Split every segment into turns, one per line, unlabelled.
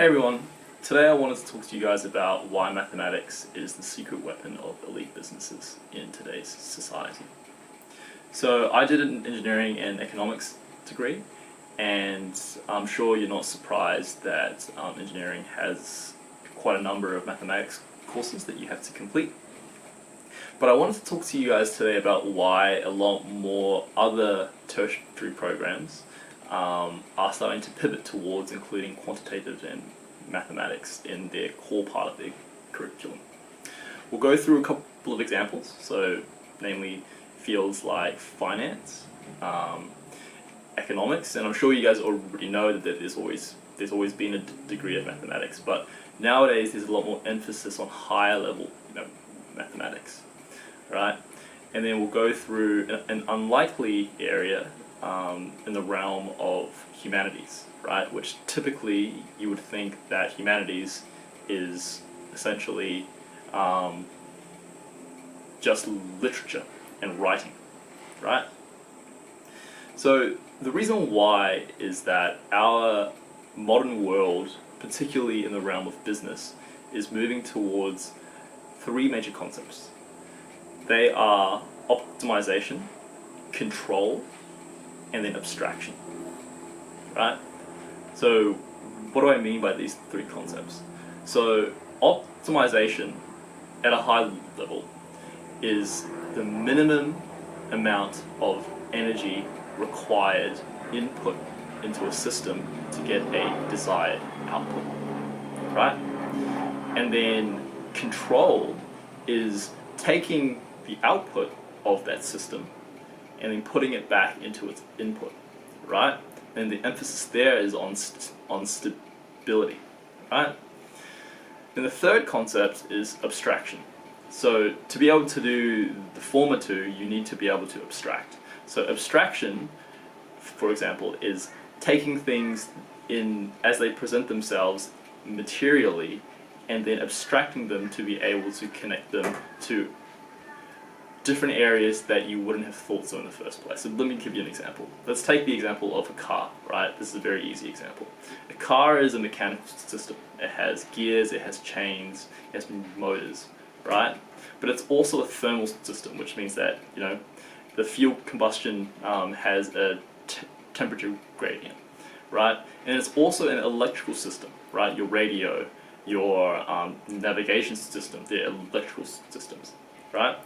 Hey everyone, today I wanted to talk to you guys about why mathematics is the secret weapon of elite businesses in today's society. So I did an engineering and economics degree, and I'm sure you're not surprised that engineering has quite a number of mathematics courses that you have to complete. But I wanted to talk to you guys today about why a lot more other tertiary programs are starting to pivot towards including quantitative and mathematics in their core part of their curriculum. We'll go through a couple of examples, so namely fields like finance, economics, and I'm sure you guys already know that there's always been a degree of mathematics, but nowadays there's a lot more emphasis on higher level mathematics, right? And then we'll go through an unlikely area in the realm of humanities, right? Which typically you would think that humanities is essentially just literature and writing, right? So the reason why is that our modern world, particularly in the realm of business, is moving towards three major concepts. They are optimization, control, and then abstraction, right? So what do I mean by these three concepts? So optimization at a high level is the minimum amount of energy required input into a system to get a desired output, right? And then control is taking the output of that system and then putting it back into its input, right? And the emphasis there is on stability, right? And the third concept is abstraction. So to be able to do the former two, you need to be able to abstract. So abstraction, for example, is taking things in as they present themselves materially and then abstracting them to be able to connect them to different areas that you wouldn't have thought so in the first place. So let me give you an example. Let's take the example of a car, right? This is a very easy example. A car is a mechanical system. It has gears, it has chains, it has motors, right? But it's also a thermal system, which means that, the fuel combustion has a temperature gradient, right? And it's also an electrical system, right? Your radio, your navigation system, they're electrical systems, right?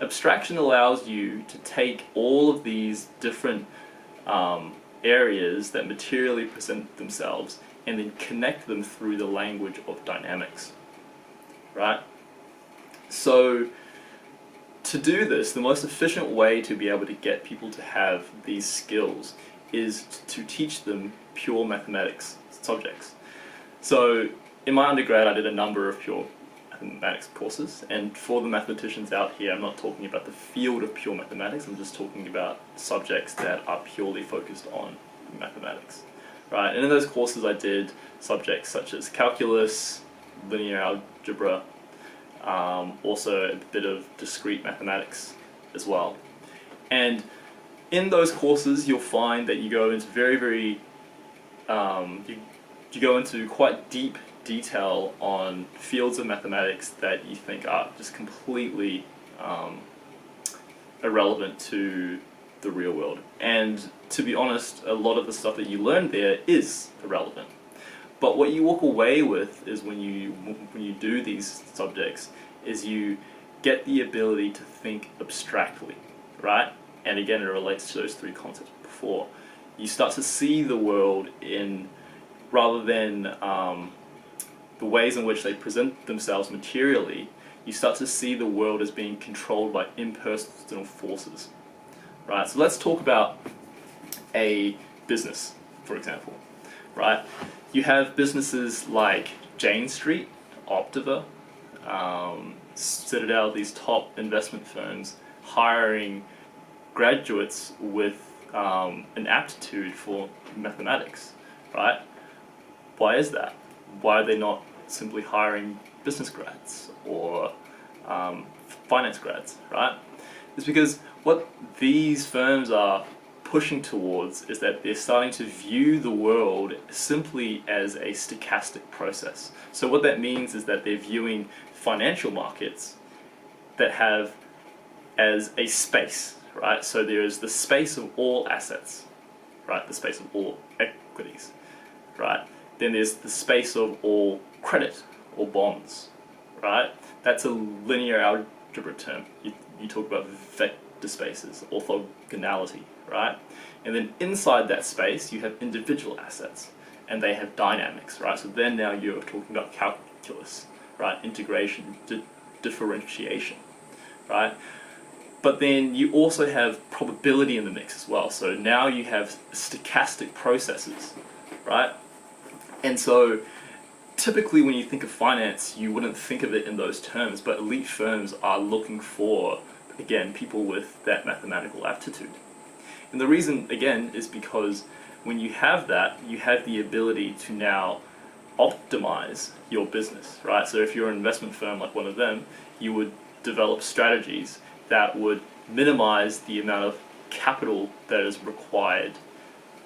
Abstraction allows you to take all of these different areas that materially present themselves and then connect them through the language of dynamics, right? So to do this, the most efficient way to be able to get people to have these skills is to teach them pure mathematics subjects. So in my undergrad, I did a number of pure mathematics courses, and for the mathematicians out here, I'm not talking about the field of pure mathematics, I'm just talking about subjects that are purely focused on mathematics, right? And in those courses I did subjects such as calculus, linear algebra, also a bit of discrete mathematics as well. And in those courses you'll find that you go into you go into quite deep detail on fields of mathematics that you think are just completely irrelevant to the real world. And to be honest, a lot of the stuff that you learn there is irrelevant. But what you walk away with is when you do these subjects is you get the ability to think abstractly, right? And again, it relates to those three concepts before. You start to see the world in, rather than the ways in which they present themselves materially, you start to see the world as being controlled by impersonal forces, right? So let's talk about a business, for example, right? You have businesses like Jane Street, Optiva, Citadel, these top investment firms hiring graduates with an aptitude for mathematics, right? Why is that? Why are they not simply hiring business grads or finance grads, right? It's because what these firms are pushing towards is that they're starting to view the world simply as a stochastic process. So what that means is that they're viewing financial markets that have as a space, right? So there is the space of all assets, right? The space of all equities, right? Then there's the space of all credit or bonds, right? That's a linear algebra term. You talk about vector spaces, orthogonality, right? And then inside that space, you have individual assets, and they have dynamics, right? So then now you're talking about calculus, right? Integration, differentiation, right? But then you also have probability in the mix as well. So now you have stochastic processes, right? And so typically when you think of finance, you wouldn't think of it in those terms, but elite firms are looking for, again, people with that mathematical aptitude. And the reason, again, is because when you have that, you have the ability to now optimize your business, right? So if you're an investment firm like one of them, you would develop strategies that would minimize the amount of capital that is required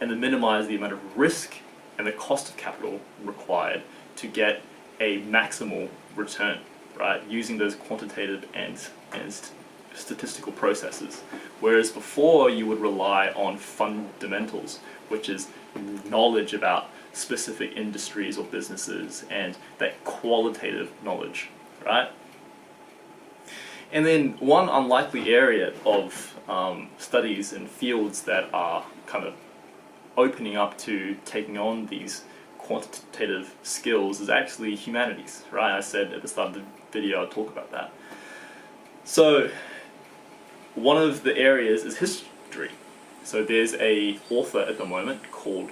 and then minimize the amount of risk and the cost of capital required to get a maximal return, right? Using those quantitative and statistical processes. Whereas before you would rely on fundamentals, which is knowledge about specific industries or businesses and that qualitative knowledge, right? And then one unlikely area of studies and fields that are kind of opening up to taking on these quantitative skills is actually humanities, right? I said at the start of the video I'd talk about that. So one of the areas is history. So there's a author at the moment called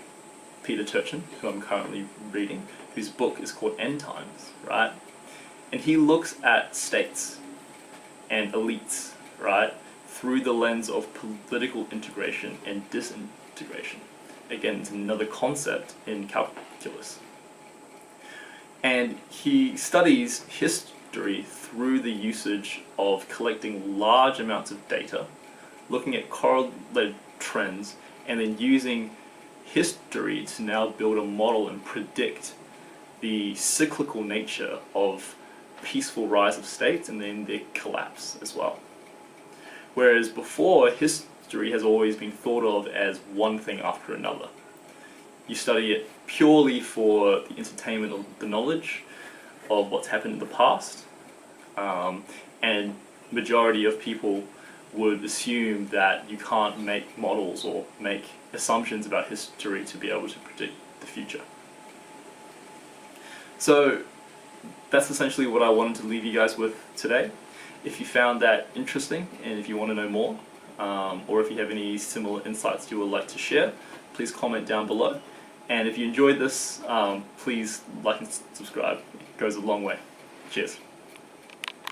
Peter Turchin, who I'm currently reading, whose book is called End Times, right? And he looks at states and elites, right, through the lens of political integration and disintegration. Again, it's another concept in calculus. And he studies history through the usage of collecting large amounts of data, looking at correlated trends, and then using history to now build a model and predict the cyclical nature of peaceful rise of states and then their collapse as well. Whereas before, history has always been thought of as one thing after another. You study it purely for the entertainment of the knowledge of what's happened in the past, and majority of people would assume that you can't make models or make assumptions about history to be able to predict the future. So that's essentially what I wanted to leave you guys with today. If you found that interesting and if you want to know more, or if you have any similar insights you would like to share, please comment down below. And if you enjoyed this, please like and subscribe. It goes a long way. Cheers.